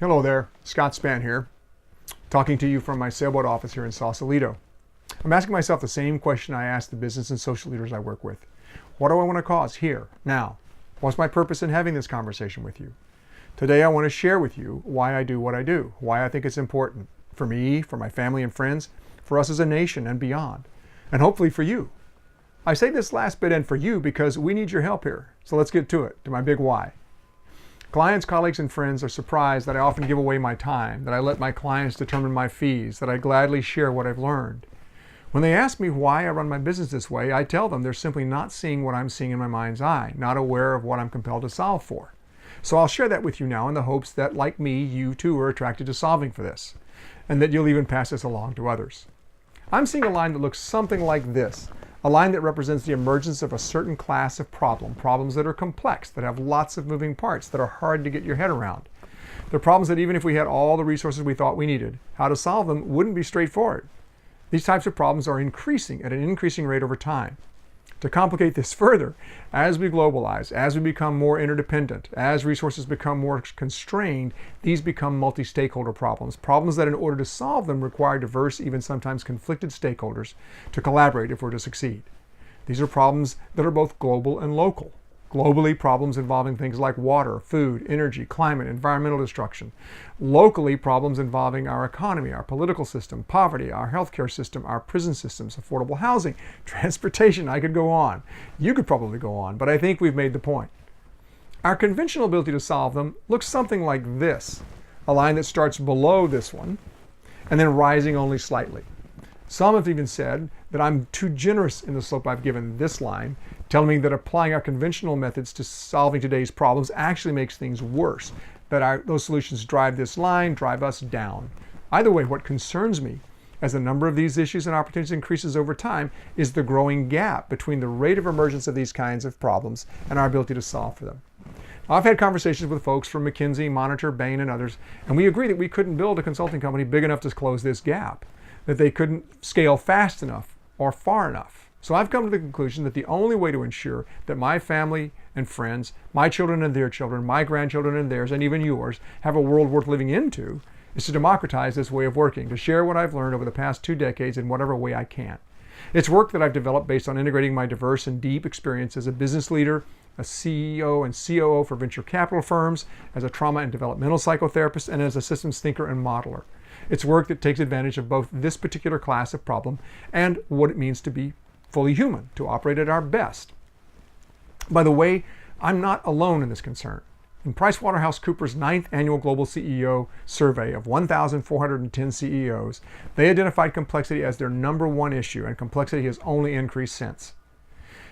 Hello there, Scott Spann here, talking to you from my sailboat office here in Sausalito. I'm asking myself the same question I ask the business and social leaders I work with. What do I want to cause here, now? What's my purpose in having this conversation with you? Today I want to share with you why I do what I do, why I think it's important for me, for my family and friends, for us as a nation and beyond, and hopefully for you. I say this last bit and for you because we need your help here. So let's get to it, to my big why. Clients, colleagues, and friends are surprised that I often give away my time, that I let my clients determine my fees, that I gladly share what I've learned. When they ask me why I run my business this way, I tell them they're simply not seeing what I'm seeing in my mind's eye, not aware of what I'm compelled to solve for. So I'll share that with you now in the hopes that, like me, you too are attracted to solving for this, and that you'll even pass this along to others. I'm seeing a line that looks something like this. A line that represents the emergence of a certain class of problems that are complex, that have lots of moving parts, that are hard to get your head around. They're problems that even if we had all the resources we thought we needed, how to solve them wouldn't be straightforward. These types of problems are increasing at an increasing rate over time. To complicate this further, as we globalize, as we become more interdependent, as resources become more constrained, these become multi-stakeholder problems. Problems that in order to solve them require diverse, even sometimes conflicted stakeholders to collaborate if we're to succeed. These are problems that are both global and local. Globally, problems involving things like water, food, energy, climate, environmental destruction. Locally, problems involving our economy, our political system, poverty, our healthcare system, our prison systems, affordable housing, transportation. I could go on. You could probably go on, but I think we've made the point. Our conventional ability to solve them looks something like this, a line that starts below this one and then rising only slightly. Some have even said that I'm too generous in the slope I've given this line, telling me that applying our conventional methods to solving today's problems actually makes things worse, that those solutions drive this line, drive us down. Either way, what concerns me as the number of these issues and opportunities increases over time is the growing gap between the rate of emergence of these kinds of problems and our ability to solve for them. I've had conversations with folks from McKinsey, Monitor, Bain, and others, and we agree that we couldn't build a consulting company big enough to close this gap, that they couldn't scale fast enough or far enough. So I've come to the conclusion that the only way to ensure that my family and friends, my children and their children, my grandchildren and theirs, and even yours, have a world worth living into is to democratize this way of working, to share what I've learned over the past 2 decades in whatever way I can. It's work that I've developed based on integrating my diverse and deep experience as a business leader, a CEO and COO for venture capital firms, as a trauma and developmental psychotherapist, and as a systems thinker and modeler. It's work that takes advantage of both this particular class of problem and what it means to be fully human, to operate at our best. By the way, I'm not alone in this concern. In PricewaterhouseCoopers' 9th annual Global CEO survey of 1,410 CEOs, they identified complexity as their #1 issue, and complexity has only increased since.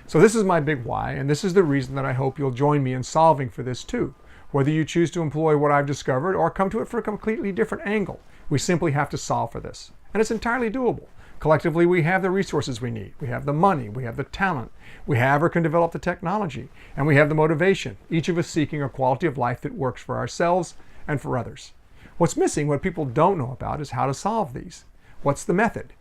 So this is my big why, and this is the reason that I hope you'll join me in solving for this too. Whether you choose to employ what I've discovered or come to it for a completely different angle, we simply have to solve for this. And it's entirely doable. Collectively, we have the resources we need. We have the money, we have the talent, we have or can develop the technology, and we have the motivation, each of us seeking a quality of life that works for ourselves and for others. What's missing, what people don't know about, is how to solve these. What's the method?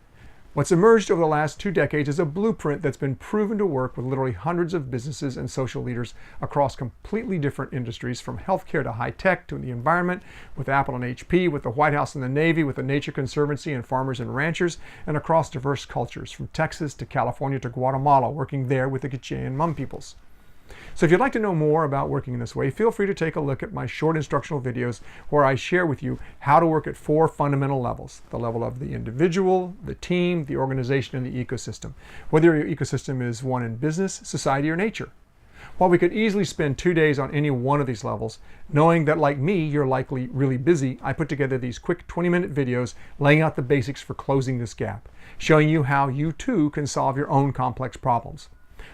What's emerged over the last 2 decades is a blueprint that's been proven to work with literally hundreds of businesses and social leaders across completely different industries, from healthcare to high tech to the environment, with Apple and HP, with the White House and the Navy, with the Nature Conservancy and farmers and ranchers, and across diverse cultures, from Texas to California to Guatemala, working there with the Quichean Hmong peoples. So if you'd like to know more about working in this way, feel free to take a look at my short instructional videos where I share with you how to work at 4 fundamental levels: the level of the individual, the team, the organization, and the ecosystem, whether your ecosystem is one in business, society, or nature. While we could easily spend 2 days on any one of these levels, knowing that like me, you're likely really busy, I put together these quick 20-minute videos laying out the basics for closing this gap, showing you how you too can solve your own complex problems.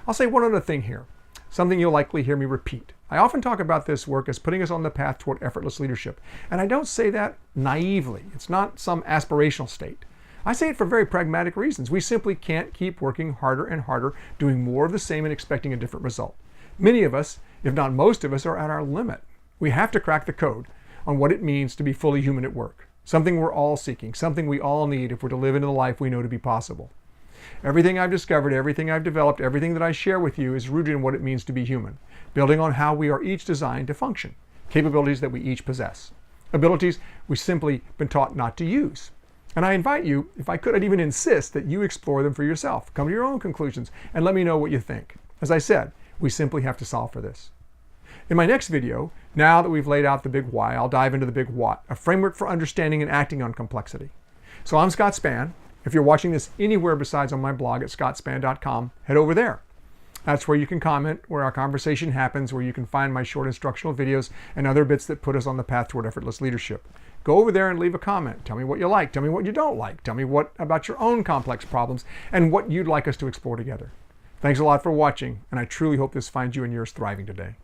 I'll say one other thing here, something you'll likely hear me repeat. I often talk about this work as putting us on the path toward effortless leadership, and I don't say that naively. It's not some aspirational state. I say it for very pragmatic reasons. We simply can't keep working harder and harder, doing more of the same and expecting a different result. Many of us, if not most of us, are at our limit. We have to crack the code on what it means to be fully human at work, something we're all seeking, something we all need if we're to live into the life we know to be possible. Everything I've discovered, everything I've developed, everything that I share with you is rooted in what it means to be human, building on how we are each designed to function, capabilities that we each possess. abilities we've simply been taught not to use. And I invite you, if I could, I'd even insist that you explore them for yourself. Come to your own conclusions and let me know what you think. As I said, we simply have to solve for this. In my next video, now that we've laid out the big why, I'll dive into the big what, a framework for understanding and acting on complexity. So I'm Scott Spann. If you're watching this anywhere besides on my blog at scottspann.com, head over there. That's where you can comment, where our conversation happens, where you can find my short instructional videos and other bits that put us on the path toward effortless leadership. Go over there and leave a comment. Tell me what you like. Tell me what you don't like. Tell me what about your own complex problems and what you'd like us to explore together. Thanks a lot for watching, and I truly hope this finds you and yours thriving today.